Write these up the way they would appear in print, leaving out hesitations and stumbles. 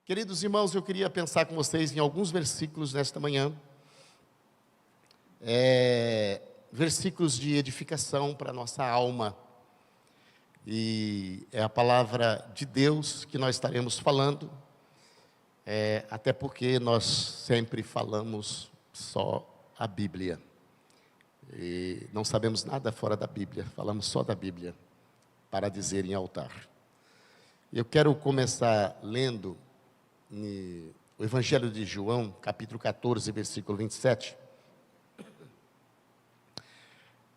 Queridos irmãos, eu queria pensar com vocês em alguns versículos nesta manhã. Versículos de edificação para a nossa alma. E é a palavra de Deus que nós estaremos falando. Até porque nós sempre falamos só a Bíblia. E não sabemos nada fora da Bíblia, falamos só da Bíblia, para dizer em altar. Eu quero começar lendo o Evangelho de João, capítulo 14, versículo 27.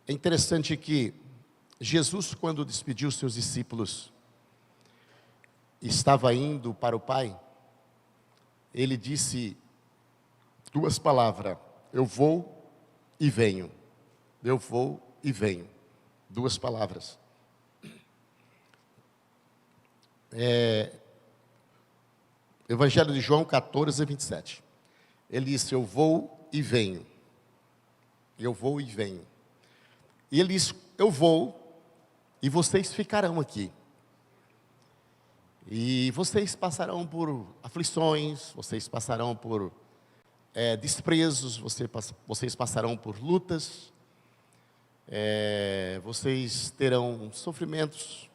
É interessante que Jesus, quando despediu seus discípulos, estava indo para o Pai, ele disse duas palavras: eu vou e venho. Eu vou e venho. Duas palavras. Evangelho de João 14, 27. Ele disse: eu vou e venho. Eu vou e venho. E ele disse: eu vou e vocês ficarão aqui. E vocês passarão por aflições, vocês passarão por desprezos, vocês passarão por lutas, vocês terão sofrimentos.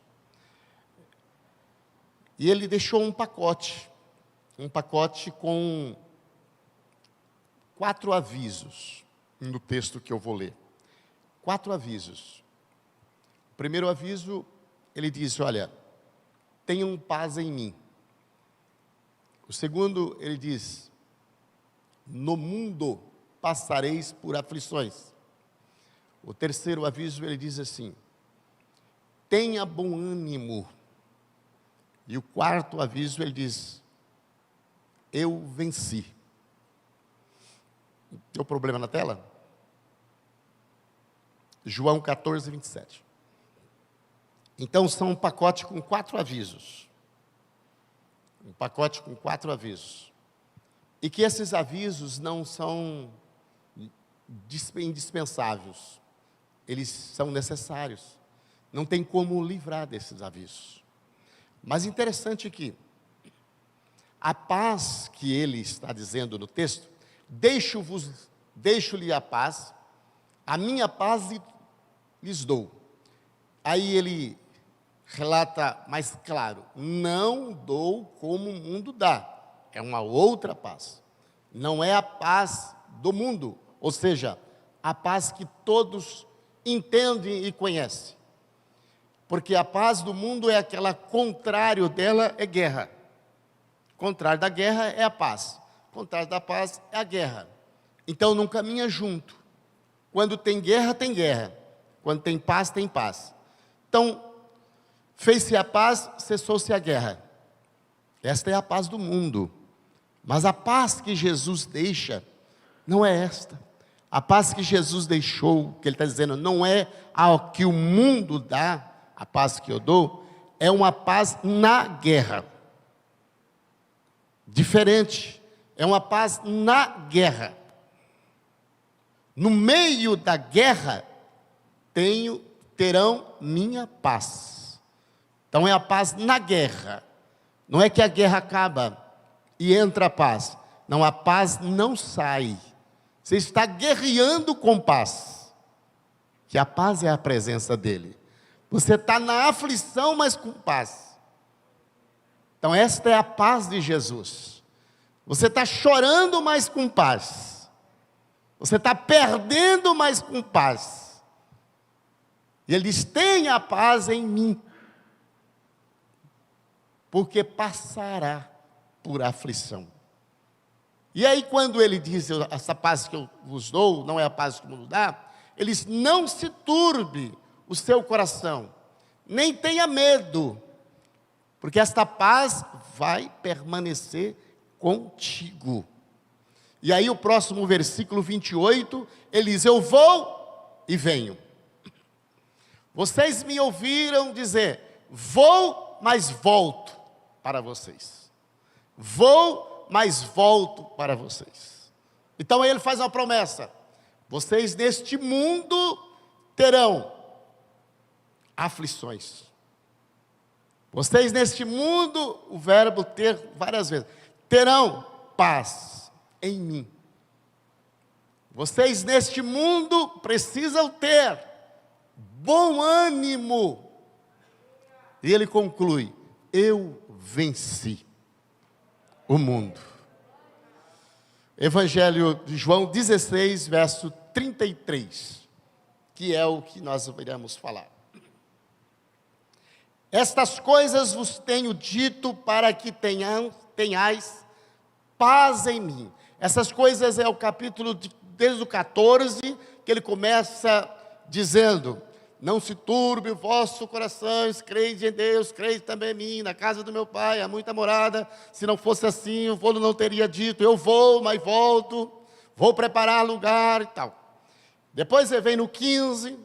E ele deixou um pacote com 4 avisos no texto que eu vou ler. 4 avisos. O primeiro aviso, ele diz: olha, tenham paz em mim. O segundo, ele diz: no mundo passareis por aflições. O terceiro aviso, ele diz assim: tenha bom ânimo. E o quarto aviso, ele diz: eu venci. Tem um problema na tela? João 14, 27. Então, são um pacote com 4 avisos. Um pacote com 4 avisos. E que esses avisos não são indispensáveis. Eles são necessários. Não tem como livrar desses avisos. Mas interessante que a paz que ele está dizendo no texto: deixo-lhe a paz, a minha paz lhes dou. Aí ele relata mais claro: não dou como o mundo dá, é uma outra paz. Não é a paz do mundo, ou seja, a paz que todos entendem e conhecem. Porque a paz do mundo é aquela, contrário dela é guerra. O contrário da guerra é a paz. O contrário da paz é a guerra. Então não caminha junto. Quando tem guerra, tem guerra. Quando tem paz, tem paz. Então, fez-se a paz, cessou-se a guerra. Esta é a paz do mundo. Mas a paz que Jesus deixa não é esta. A paz que Jesus deixou, que ele está dizendo, não é ao que o mundo dá. A paz que eu dou é uma paz na guerra. Diferente. É uma paz na guerra. No meio da guerra, terão minha paz. Então é a paz na guerra. Não é que a guerra acaba e entra a paz. Não, a paz não sai. Você está guerreando com paz. Que a paz é a presença dele. Você está na aflição, mas com paz. Então esta é a paz de Jesus. Você está chorando, mas com paz. Você está perdendo, mas com paz. E ele diz: tenha paz em mim, porque passará por aflição. E aí quando ele diz: essa paz que eu vos dou, não é a paz que o mundo dá, ele diz: não se turbe o seu coração, nem tenha medo, porque esta paz vai permanecer contigo. E aí o próximo versículo 28, ele diz: eu vou e venho. Vocês me ouviram dizer: vou, mas volto para vocês. Vou, mas volto para vocês. Então aí ele faz uma promessa: vocês neste mundo terão aflições. Vocês neste mundo, o verbo ter várias vezes, terão paz em mim. Vocês neste mundo precisam ter bom ânimo. E ele conclui: eu venci o mundo. Evangelho de João 16, verso 33, que é o que nós iremos falar. Estas coisas vos tenho dito para que tenhais paz em mim. Essas coisas é o capítulo desde o 14, que ele começa dizendo: não se turbe o vosso coração, crede em Deus, crede também em mim, na casa do meu pai há muita morada, se não fosse assim, eu não teria dito, eu vou, mas volto, vou preparar lugar e tal. Depois ele vem no 15,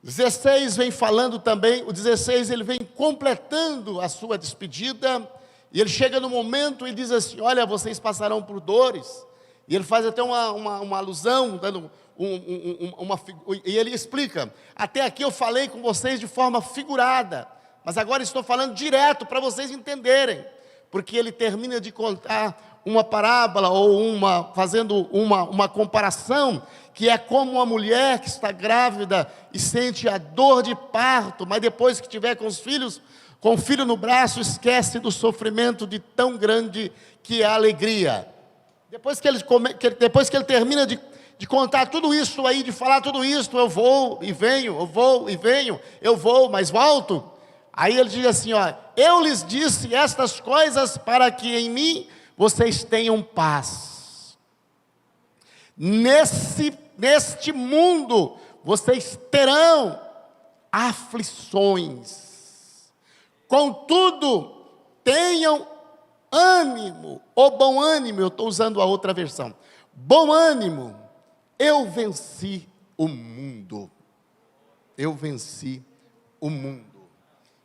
16 vem falando também, o 16 ele vem completando a sua despedida, e ele chega no momento e diz assim: olha, vocês passarão por dores, e ele faz até uma alusão, dando e ele explica: até aqui eu falei com vocês de forma figurada, mas agora estou falando direto para vocês entenderem, porque ele termina de contar uma parábola, ou fazendo uma comparação, que é como uma mulher que está grávida e sente a dor de parto, mas depois que tiver com o filho no braço, esquece do sofrimento de tão grande que é a alegria. Depois que ele termina de contar tudo isso aí, de falar tudo isso, eu vou e venho, eu vou e venho, eu vou, mas volto. Aí ele diz assim: ó, eu lhes disse estas coisas para que em mim vocês tenham paz. Neste mundo vocês terão aflições. Contudo, tenham ânimo, ou bom ânimo, eu estou usando a outra versão. Bom ânimo, eu venci o mundo. Eu venci o mundo.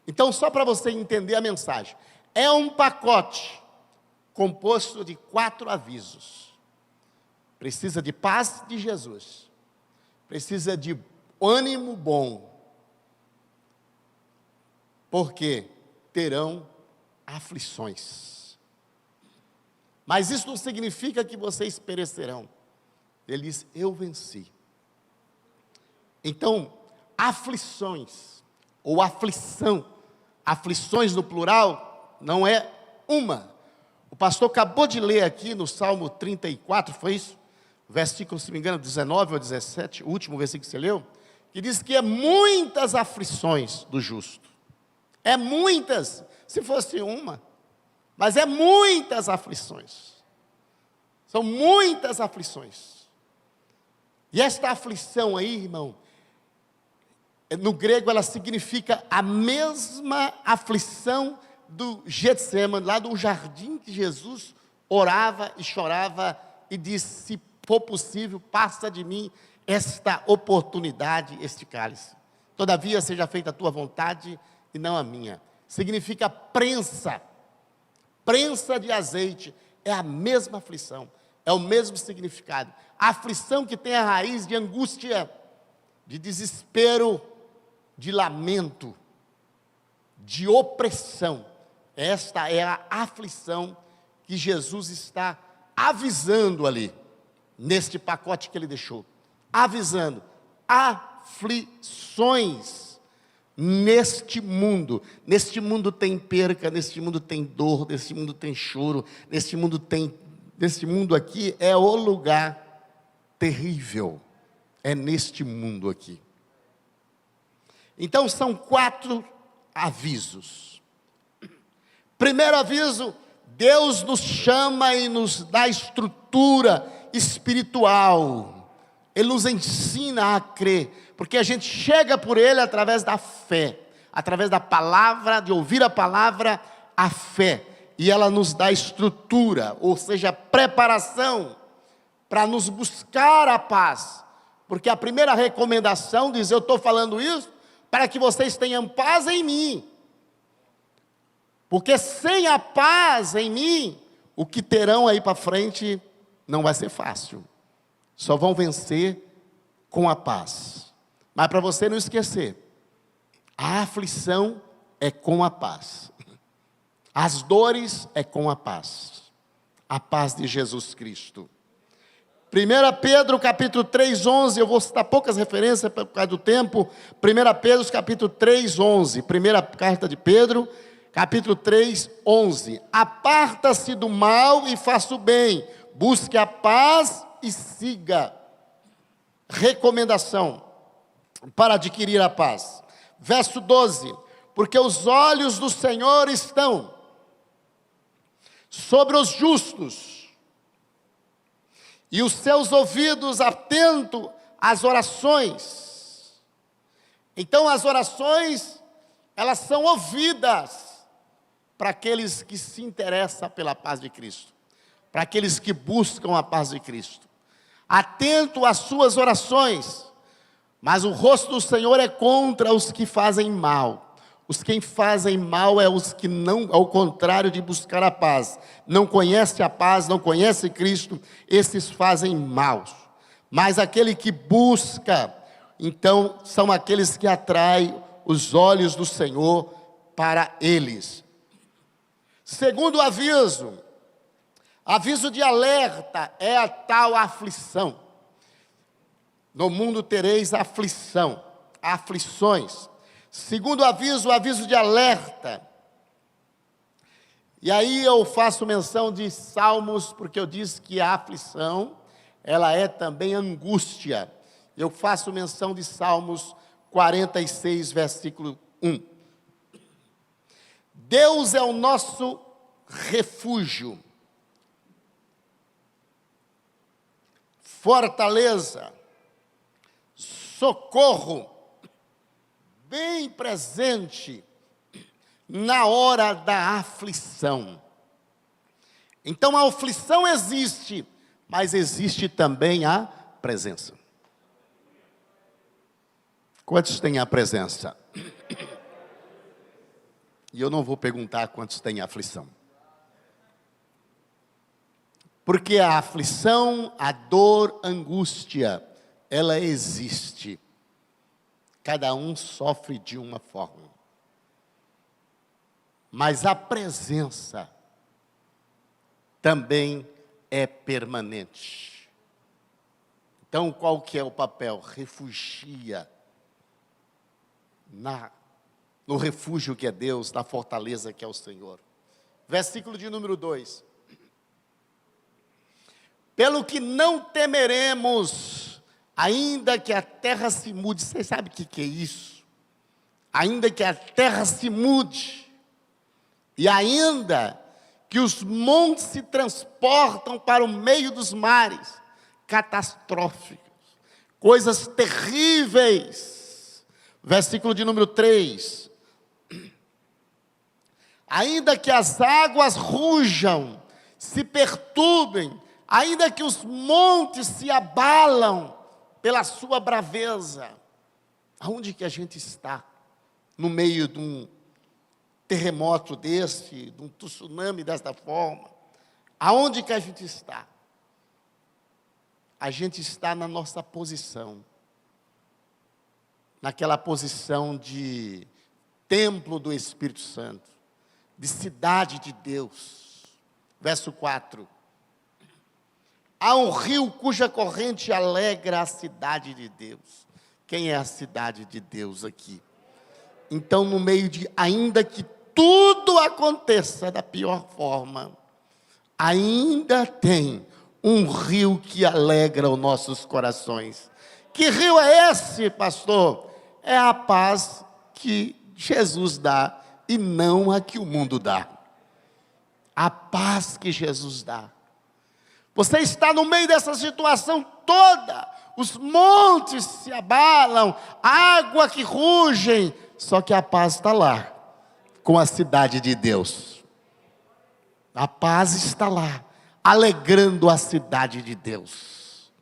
Então, só para você entender a mensagem, é um pacote composto de 4 avisos. Precisa de paz de Jesus, precisa de ânimo bom, porque terão aflições. Mas isso não significa que vocês perecerão. Ele diz: eu venci. Então, aflições, ou aflição, aflições no plural, não é uma. O pastor acabou de ler aqui no Salmo 34, foi isso? Versículo, se não me engano, 19 ou 17, o último versículo que você leu, que diz que é muitas aflições do justo. É muitas, se fosse uma, mas é muitas aflições. São muitas aflições. E esta aflição aí, irmão, no grego ela significa a mesma aflição do Getsemane, lá do jardim que Jesus orava e chorava e disse: se for possível, passa de mim esta oportunidade, este cálice. Todavia seja feita a tua vontade e não a minha. Significa prensa de azeite, é a mesma aflição, é o mesmo significado. A aflição que tem a raiz de angústia, de desespero, de lamento, de opressão. Esta é a aflição que Jesus está avisando ali, neste pacote que ele deixou. Avisando, aflições neste mundo. Neste mundo tem perca, neste mundo tem dor, neste mundo tem choro, neste mundo aqui é o lugar terrível. É neste mundo aqui. Então são 4 avisos. Primeiro aviso: Deus nos chama e nos dá estrutura espiritual. Ele nos ensina a crer, porque a gente chega por Ele através da fé, através da palavra, de ouvir a palavra, a fé. E ela nos dá estrutura, ou seja, preparação, para nos buscar a paz. Porque a primeira recomendação diz: eu estou falando isso para que vocês tenham paz em mim. Porque sem a paz em mim, o que terão aí para frente não vai ser fácil. Só vão vencer com a paz. Mas para você não esquecer, a aflição é com a paz. As dores é com a paz de Jesus Cristo. 1 Pedro capítulo 3, 11, eu vou citar poucas referências por causa do tempo. 1 Pedro capítulo 3, 11, primeira carta de Pedro, capítulo 3, 11. Aparta-se do mal e faça o bem, busque a paz e siga. Recomendação para adquirir a paz. Verso 12, porque os olhos do Senhor estão sobre os justos, e os seus ouvidos atentos às orações. Então as orações, elas são ouvidas para aqueles que se interessam pela paz de Cristo, para aqueles que buscam a paz de Cristo. Atento às suas orações, mas o rosto do Senhor é contra os que fazem mal. Os que fazem mal é os que não, ao contrário de buscar a paz, não conhecem a paz, não conhecem Cristo, esses fazem mal. Mas aquele que busca, então, são aqueles que atraem os olhos do Senhor para eles. Segundo aviso de alerta é a tal aflição. No mundo tereis aflição, aflições. Segundo aviso, o aviso de alerta. E aí eu faço menção de Salmos, porque eu disse que a aflição, ela é também angústia. Eu faço menção de Salmos 46, versículo 1. Deus é o nosso refúgio, fortaleza, socorro, bem presente na hora da aflição. Então a aflição existe, mas existe também a presença. Quantos têm a presença? E eu não vou perguntar quantos têm a aflição. Porque a aflição, a dor, a angústia, ela existe. Cada um sofre de uma forma. Mas a presença também é permanente. Então, qual que é o papel? Refugia no refúgio que é Deus, na fortaleza que é o Senhor. Versículo de número 2. Pelo que não temeremos, ainda que a terra se mude. Você sabe o que é isso? Ainda que a terra se mude, e ainda que os montes se transportam para o meio dos mares, catastróficos, coisas terríveis. Versículo de número 3. Ainda que as águas rujam, se perturbem, ainda que os montes se abalam pela sua braveza. Aonde que a gente está? No meio de um terremoto desse, de um tsunami desta forma? Aonde que a gente está? A gente está na nossa posição. Naquela posição de templo do Espírito Santo, de cidade de Deus. Verso 4. Há um rio cuja corrente alegra a cidade de Deus. Quem é a cidade de Deus aqui? Então, no meio de, ainda que tudo aconteça da pior forma, ainda tem um rio que alegra os nossos corações. Que rio é esse, pastor? É a paz que Jesus dá e não a que o mundo dá. A paz que Jesus dá. Você está no meio dessa situação toda, os montes se abalam, água que rugem, só que a paz está lá, com a cidade de Deus. A paz está lá, alegrando a cidade de Deus,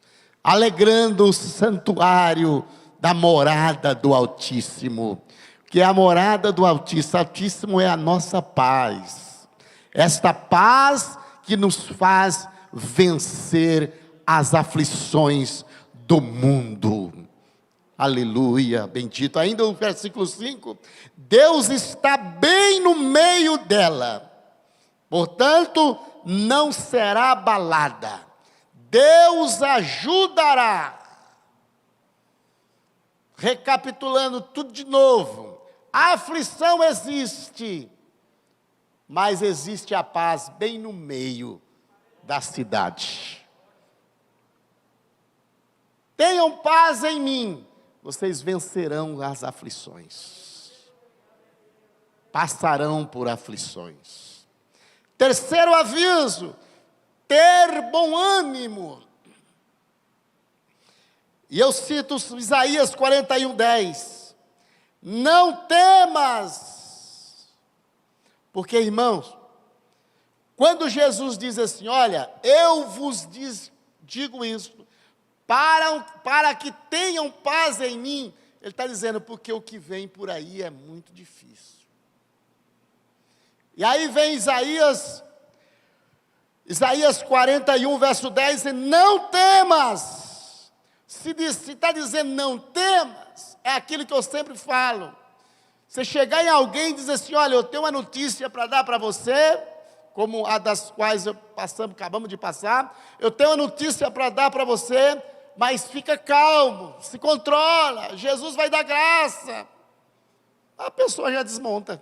alegrando o santuário da morada do Altíssimo, que é a morada do Altíssimo. O Altíssimo é a nossa paz, esta paz que nos faz vencer as aflições do mundo. Aleluia, bendito. Ainda o versículo 5, Deus está bem no meio dela. Portanto, não será abalada. Deus ajudará. Recapitulando tudo de novo. A aflição existe, mas existe a paz bem no meio da cidade. Tenham paz em mim, vocês vencerão as aflições. Passarão por aflições. Terceiro aviso, ter bom ânimo. E eu cito Isaías 41:10. Não temas, porque, irmãos, quando Jesus diz assim, olha, eu vos digo isso, para que tenham paz em mim, ele está dizendo, porque o que vem por aí é muito difícil. E aí vem Isaías 41, verso 10, diz, não temas. Se está dizendo não temas, é aquilo que eu sempre falo. Você chegar em alguém e dizer assim, olha, eu tenho uma notícia para dar para você, como a das quais acabamos de passar, eu tenho uma notícia para dar para você, mas fica calmo, se controla, Jesus vai dar graça. A pessoa já desmonta.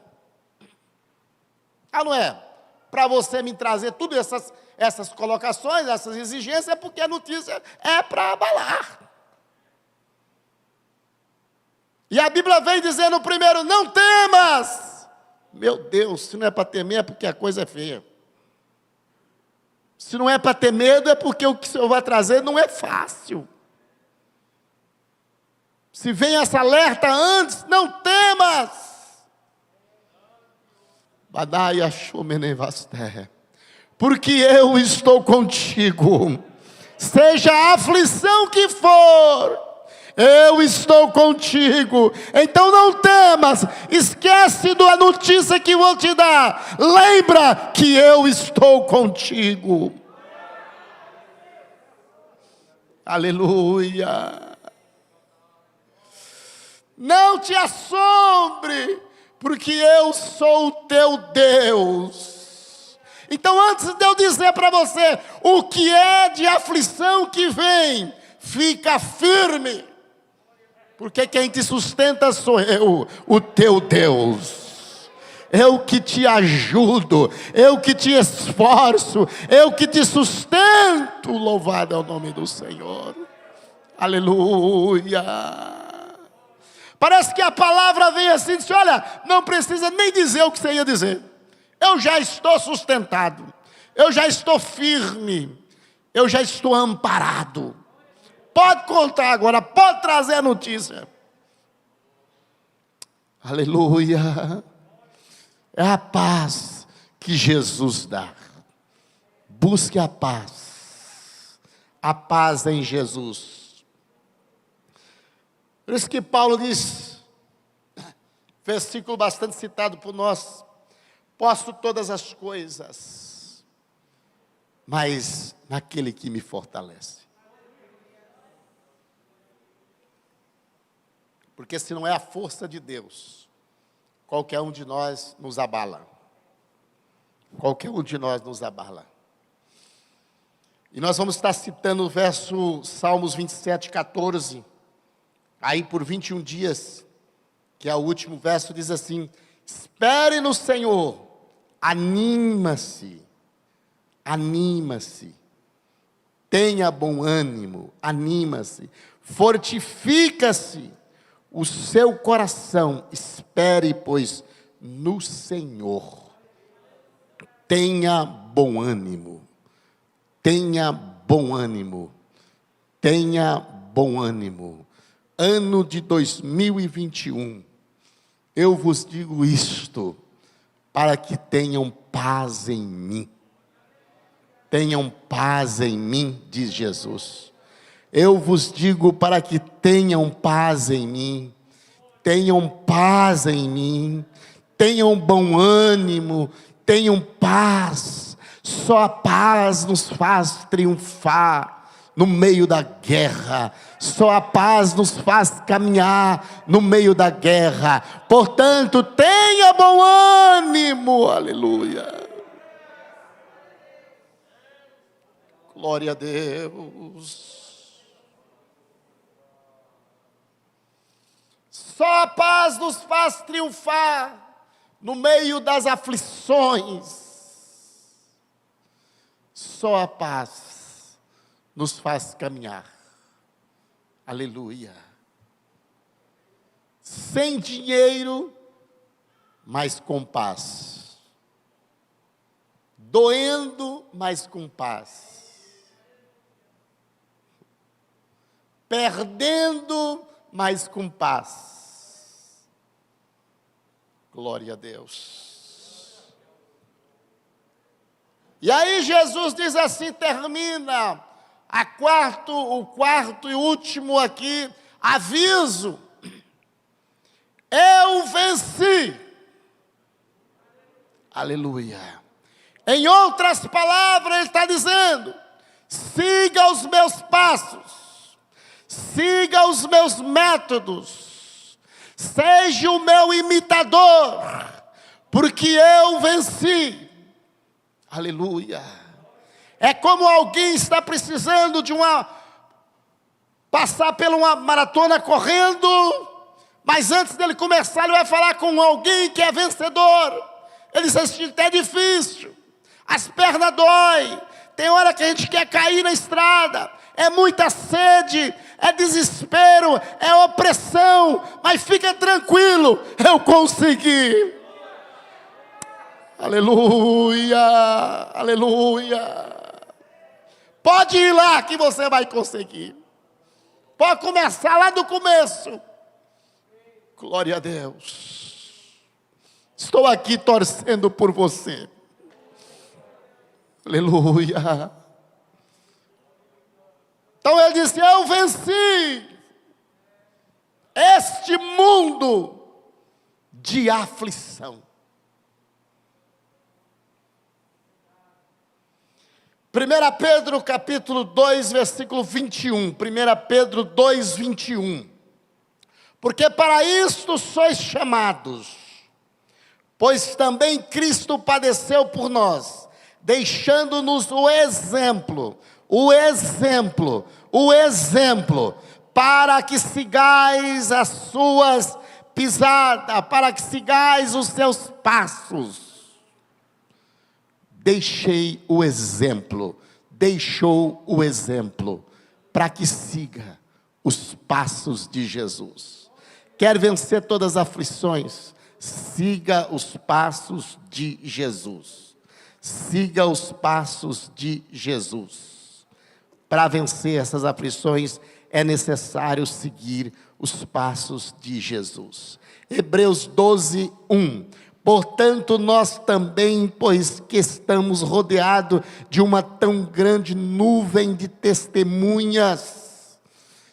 Ah, não é? Para você me trazer tudo essas colocações, essas exigências, é porque a notícia é para abalar. E a Bíblia vem dizendo primeiro, não temas. Meu Deus, se não é para temer, é porque a coisa é feia. Se não é para ter medo, é porque o que o Senhor vai trazer não é fácil. Se vem essa alerta antes, não temas. Porque eu estou contigo. Seja a aflição que for, eu estou contigo. Então não temas. Esquece da notícia que vou te dar. Lembra que eu estou contigo. Aleluia. Não te assombre, porque eu sou o teu Deus. Então, antes de eu dizer para você o que é de aflição que vem, fica firme, porque quem te sustenta sou eu, o teu Deus. Eu que te ajudo, eu que te esforço, eu que te sustento. Louvado é o nome do Senhor. Aleluia. Parece que a palavra vem assim e diz, olha, não precisa nem dizer o que você ia dizer. Eu já estou sustentado, eu já estou firme, eu já estou amparado. Pode contar agora, pode trazer a notícia. Aleluia. É a paz que Jesus dá. Busque a paz em Jesus. Por isso que Paulo diz, versículo bastante citado por nós, posso todas as coisas, mas naquele que me fortalece. Porque se não é a força de Deus, qualquer um de nós nos abala. Qualquer um de nós nos abala. E nós vamos estar citando o verso Salmos 27, 14. Aí por 21 dias, que é o último verso, diz assim, espere no Senhor, anima-se, tenha bom ânimo, anima-se, fortifica-se o seu coração, espere, pois, no Senhor. Tenha bom ânimo, tenha bom ânimo, tenha bom ânimo. Ano de 2021, eu vos digo isto, para que tenham paz em mim. Tenham paz em mim, diz Jesus. Eu vos digo para que tenham paz em mim. Tenham paz em mim. Tenham bom ânimo. Tenham paz. Só a paz nos faz triunfar no meio da guerra. Só a paz nos faz caminhar no meio da guerra. Portanto, tenha bom ânimo. Aleluia. Glória a Deus. Só a paz nos faz triunfar no meio das aflições. Só a paz nos faz caminhar. Aleluia. Sem dinheiro, mas com paz. Doendo, mas com paz. Perdendo, mas com paz. Glória a Deus. E aí Jesus diz assim, termina o quarto e último aqui, aviso. Eu venci. Aleluia. Em outras palavras, ele está dizendo, siga os meus passos, siga os meus métodos, seja o meu imitador, porque eu venci. Aleluia. É como alguém está precisando passar por uma maratona correndo, mas antes dele começar, ele vai falar com alguém que é vencedor. Ele diz assim, é difícil, as pernas doem, tem hora que a gente quer cair na estrada, é muita sede, é desespero, é opressão, mas fica tranquilo, eu consegui. Aleluia, aleluia. Pode ir lá que você vai conseguir. Pode começar lá do começo. Glória a Deus. Estou aqui torcendo por você. Aleluia. Então ele disse, eu venci este mundo de aflição. 1 Pedro capítulo 2, versículo 21. 1 Pedro 2, 21. Porque para isto sois chamados, pois também Cristo padeceu por nós, deixando-nos o exemplo, para que sigais as suas pisadas, para que sigais os seus passos. Deixou o exemplo, para que siga os passos de Jesus. Quer vencer todas as aflições? Siga os passos de Jesus. Siga os passos de Jesus. Para vencer essas aflições, é necessário seguir os passos de Jesus. Hebreus 12, 1. Portanto, nós também, pois que estamos rodeados de uma tão grande nuvem de testemunhas.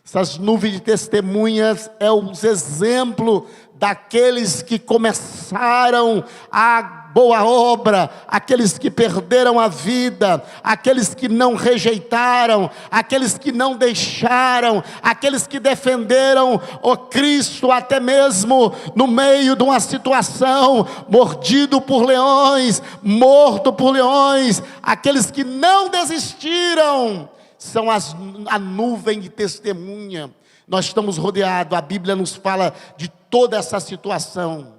Essas nuvens de testemunhas é os exemplos daqueles que começaram a boa obra, aqueles que perderam a vida, aqueles que não rejeitaram, aqueles que não deixaram, aqueles que defenderam o Cristo até mesmo no meio de uma situação, mordido por leões, morto por leões, aqueles que não desistiram, são a nuvem de testemunha. Nós estamos rodeados, a Bíblia nos fala de toda essa situação.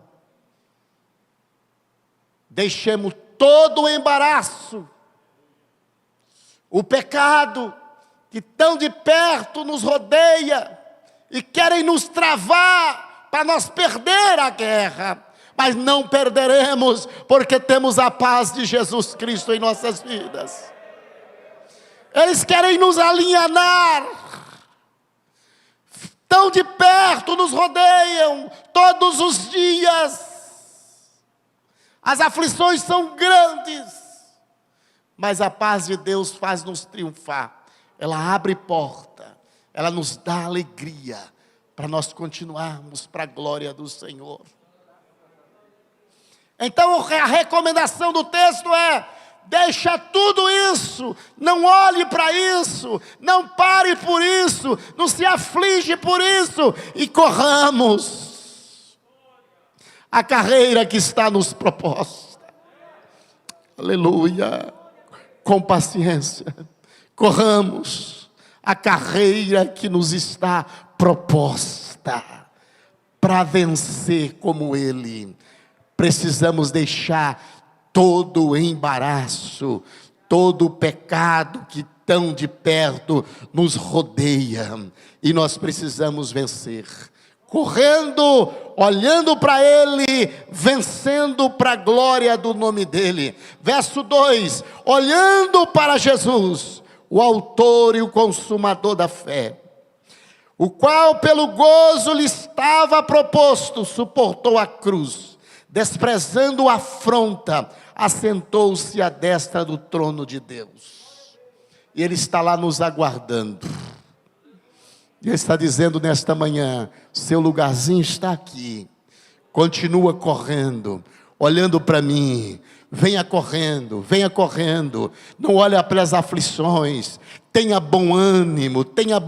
Deixemos todo o embaraço, o pecado que tão de perto nos rodeia e querem nos travar para nós perder a guerra, mas não perderemos porque temos a paz de Jesus Cristo em nossas vidas. Eles querem nos alienar, tão de perto nos rodeiam todos os dias. As aflições são grandes, mas a paz de Deus faz-nos triunfar. Ela abre porta, ela nos dá alegria, para nós continuarmos para a glória do Senhor. Então a recomendação do texto é, deixa tudo isso, não olhe para isso, não pare por isso, não se aflige por isso, e corramos a carreira que está nos proposta. Aleluia. Com paciência, corramos a carreira que nos está proposta. Para vencer como Ele, precisamos deixar todo o embaraço, todo o pecado que tão de perto nos rodeia, e nós precisamos vencer, correndo, olhando para Ele, vencendo para a glória do nome dEle. Verso 2, olhando para Jesus, o autor e o consumador da fé, o qual pelo gozo lhe estava proposto, suportou a cruz, desprezando a afronta, assentou-se à destra do trono de Deus. E Ele está lá nos aguardando. Ele está dizendo nesta manhã, seu lugarzinho está aqui. Continua correndo, olhando para mim. Venha correndo, não olha para as aflições, tenha bom ânimo, tenha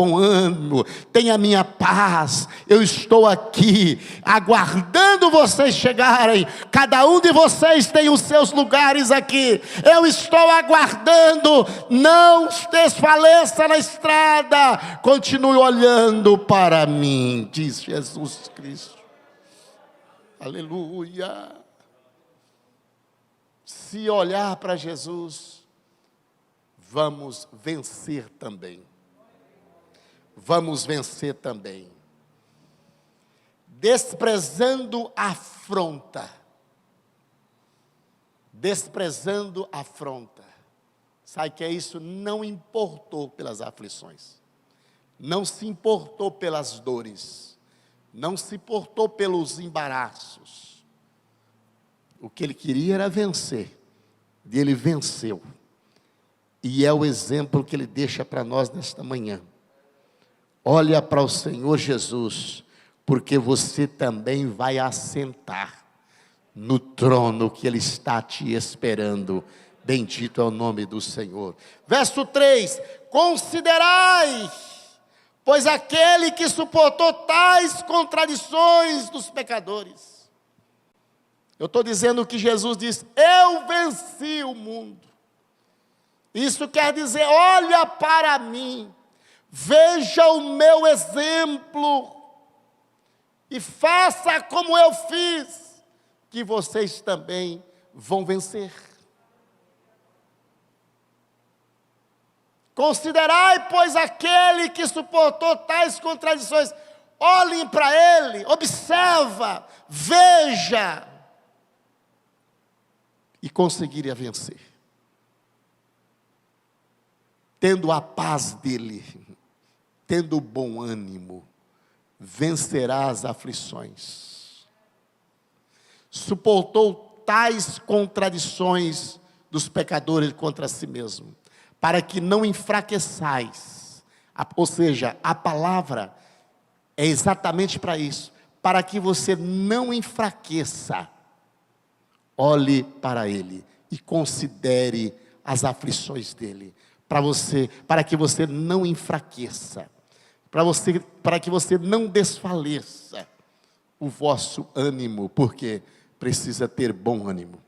minha paz. Eu estou aqui, aguardando vocês chegarem, cada um de vocês tem os seus lugares aqui, eu estou aguardando, não desfaleça na estrada, continue olhando para mim, diz Jesus Cristo, aleluia. Se olhar para Jesus, vamos vencer também. Vamos vencer também. Desprezando a afronta. Desprezando a afronta. Sabe o que é isso? Não importou pelas aflições. Não se importou pelas dores. Não se importou pelos embaraços. O que ele queria era vencer. E ele venceu. E é o exemplo que ele deixa para nós nesta manhã. Olha para o Senhor Jesus, porque você também vai assentar no trono que Ele está te esperando. Bendito é o nome do Senhor. Verso 3, considerai, pois aquele que suportou tais contradições dos pecadores. Eu estou dizendo que Jesus diz, eu venci o mundo. Isso quer dizer, olha para mim, veja o meu exemplo, e faça como eu fiz, que vocês também vão vencer. Considerai, pois, aquele que suportou tais contradições. Olhem para ele, observa, veja, e conseguiria vencer. Tendo a paz dele, tendo o bom ânimo, vencerá as aflições. Suportou tais contradições dos pecadores contra si mesmo, para que não enfraqueçais. Ou seja, a palavra é exatamente para isso, para que você não enfraqueça. Olhe para ele e considere as aflições dele, para que você não enfraqueça, para que você não desfaleça o vosso ânimo, porque precisa ter bom ânimo.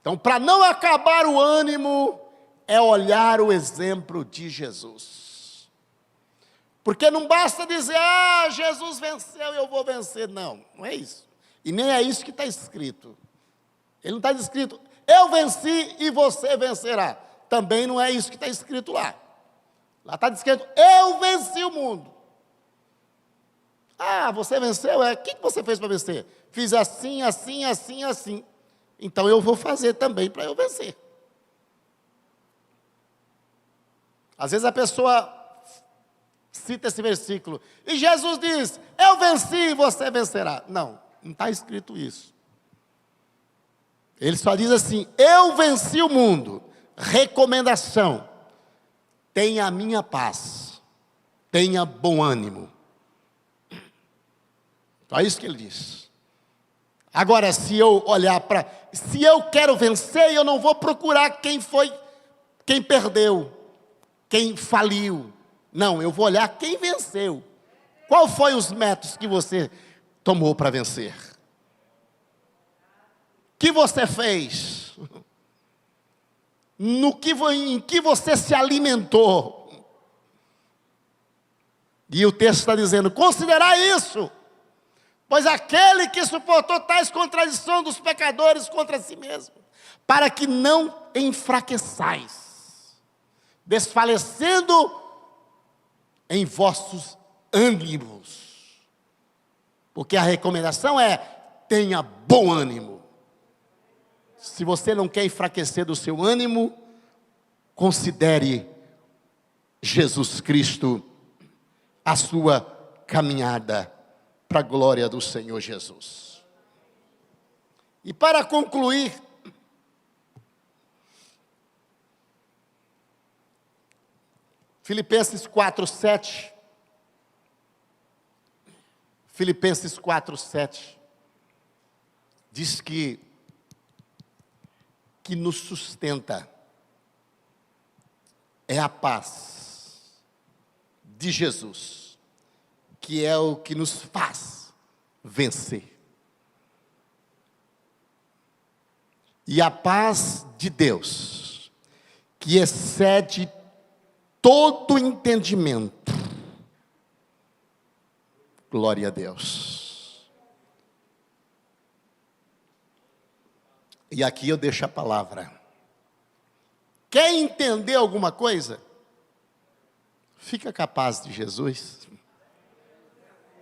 Então, para não acabar o ânimo, é olhar o exemplo de Jesus. Porque não basta dizer, Jesus venceu, eu vou vencer. Não, não é isso. E nem é isso que está escrito. Ele não está escrito, eu venci e você vencerá. Também não é isso que está escrito lá. Lá está escrito, eu venci o mundo. Você venceu? O que você fez para vencer? Fiz assim, assim, assim, assim. Então eu vou fazer também para eu vencer. Às vezes a pessoa cita esse versículo, e Jesus diz, eu venci e você vencerá. Não, não está escrito isso. Ele só diz assim, eu venci o mundo. Recomendação, tenha a minha paz, tenha bom ânimo. Só isso que ele diz. Agora, se eu quero vencer, eu não vou procurar quem perdeu, quem faliu. Não, eu vou olhar quem venceu. Qual foi os métodos que você tomou para vencer? O que você fez? em que você se alimentou. E o texto está dizendo: considerai isso, pois aquele que suportou tais contradições dos pecadores contra si mesmo, para que não enfraqueçais, desfalecendo em vossos ânimos. Porque a recomendação é: tenha bom ânimo. Se você não quer enfraquecer do seu ânimo, considere Jesus Cristo a sua caminhada para a glória do Senhor Jesus. E para concluir, Filipenses 4:7. Filipenses 4:7 diz que nos sustenta é a paz de Jesus, que é o que nos faz vencer. E a paz de Deus, que excede todo entendimento. Glória a Deus. E aqui eu deixo a palavra. Quer entender alguma coisa? Fica capaz de Jesus.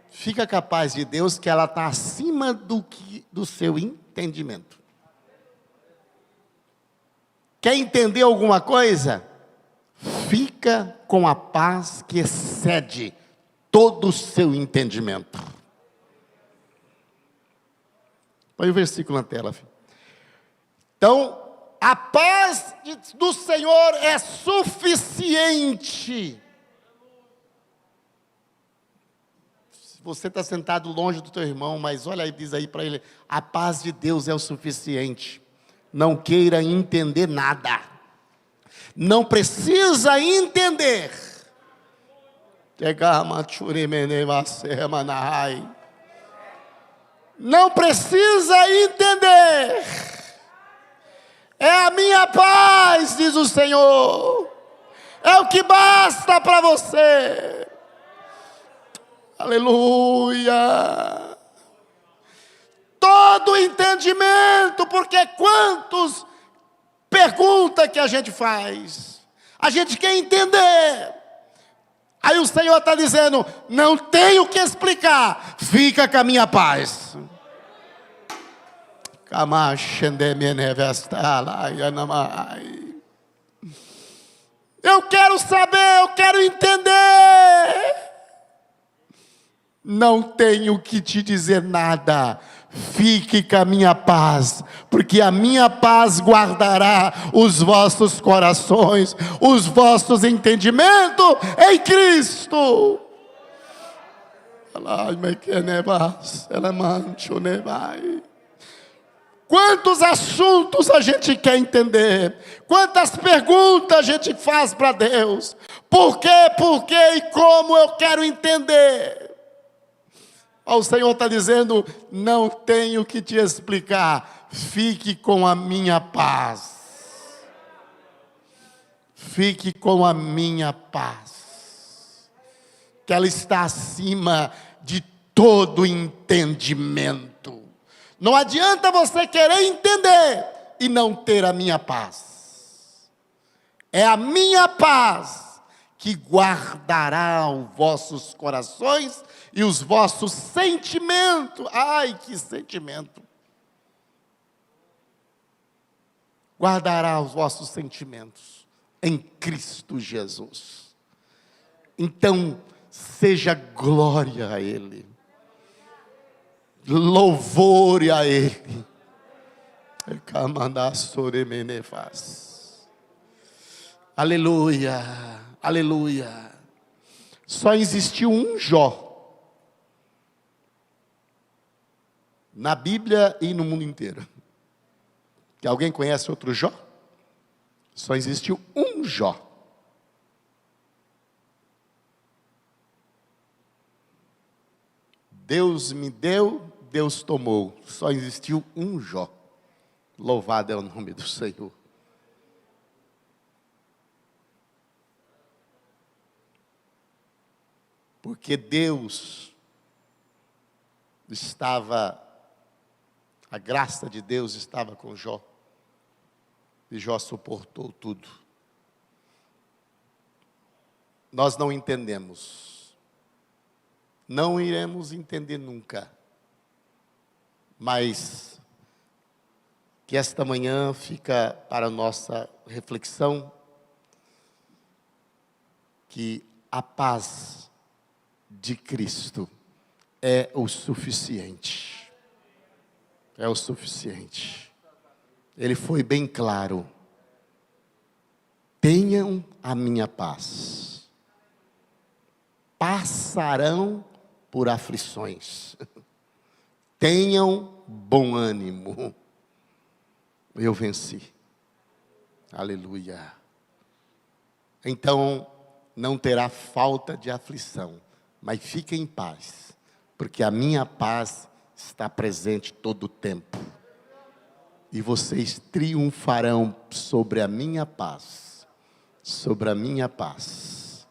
Fica capaz de Deus, que ela está acima do seu entendimento. Quer entender alguma coisa? Fica com a paz que excede todo o seu entendimento. Põe o versículo na tela, filho. Então, a paz do Senhor é suficiente. Você está sentado longe do teu irmão, mas olha aí, diz aí para ele: a paz de Deus é o suficiente. Não queira entender nada. Não precisa entender. Não precisa entender. É a minha paz, diz o Senhor. É o que basta para você. Aleluia. Todo entendimento, porque quantos pergunta que a gente faz, a gente quer entender. Aí o Senhor está dizendo: não tenho o que explicar, fica com a minha paz. Eu quero saber, eu quero entender. Não tenho que te dizer nada. Fique com a minha paz, porque a minha paz guardará os vossos corações, os vossos entendimentos em Cristo. Quantos assuntos a gente quer entender? Quantas perguntas a gente faz para Deus? Por quê, e como eu quero entender? O Senhor está dizendo: não tenho que te explicar, fique com a minha paz. Fique com a minha paz, que ela está acima de todo entendimento. Não adianta você querer entender e não ter a minha paz. É a minha paz que guardará os vossos corações e os vossos sentimentos. Ai, que sentimento! Guardará os vossos sentimentos em Cristo Jesus. Então, seja glória a Ele, louvor a Ele. Aleluia, aleluia. Só existiu um Jó na Bíblia e no mundo inteiro. Que alguém conhece outro Jó? Só existiu um Jó. Deus me deu, Deus tomou. Só existiu um Jó. Louvado é o nome do Senhor. porque Deus a graça de Deus estava com Jó, e Jó suportou tudo. Nós não entendemos, não iremos entender nunca, mas que esta manhã fica para a nossa reflexão, que a paz de Cristo é o suficiente. É o suficiente. Ele foi bem claro. Tenham a minha paz. Passarão por aflições. Tenham bom ânimo. Eu venci. Aleluia. Então, não terá falta de aflição, mas fique em paz, porque a minha paz está presente todo o tempo, e vocês triunfarão sobre a minha paz, sobre a minha paz.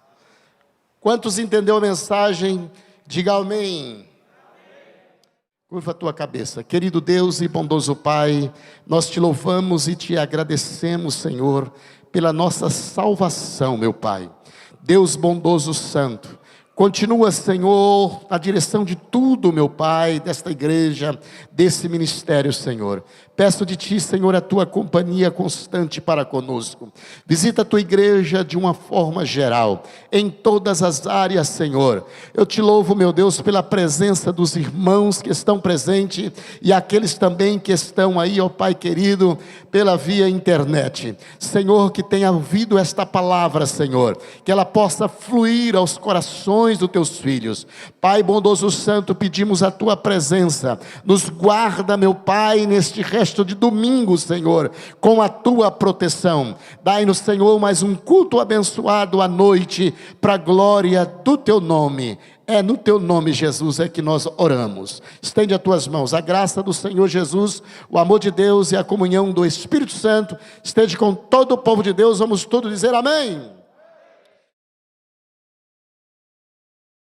Quantos entenderam a mensagem? Diga amém. Curva a tua cabeça. Querido Deus e bondoso Pai, nós te louvamos e te agradecemos, Senhor, pela nossa salvação, meu Pai. Deus bondoso santo, continua, Senhor, na direção de tudo, meu Pai, desta igreja, desse ministério, Senhor. Peço de Ti, Senhor, a Tua companhia constante para conosco. Visita a Tua igreja de uma forma geral, em todas as áreas, Senhor. Eu Te louvo, meu Deus, pela presença dos irmãos que estão presentes e aqueles também que estão aí, ó Pai querido, pela via internet. Senhor, que tenha ouvido esta palavra, Senhor, que ela possa fluir aos corações dos Teus filhos. Pai bondoso santo, pedimos a Tua presença. Nos guarda, meu Pai, neste resto de domingo, Senhor, com a Tua proteção. Dai-nos, Senhor, mais um culto abençoado à noite, para a glória do Teu nome. É no Teu nome, Jesus, é que nós oramos. Estende as Tuas mãos. A graça do Senhor Jesus, o amor de Deus e a comunhão do Espírito Santo esteja com todo o povo de Deus. Vamos todos dizer amém.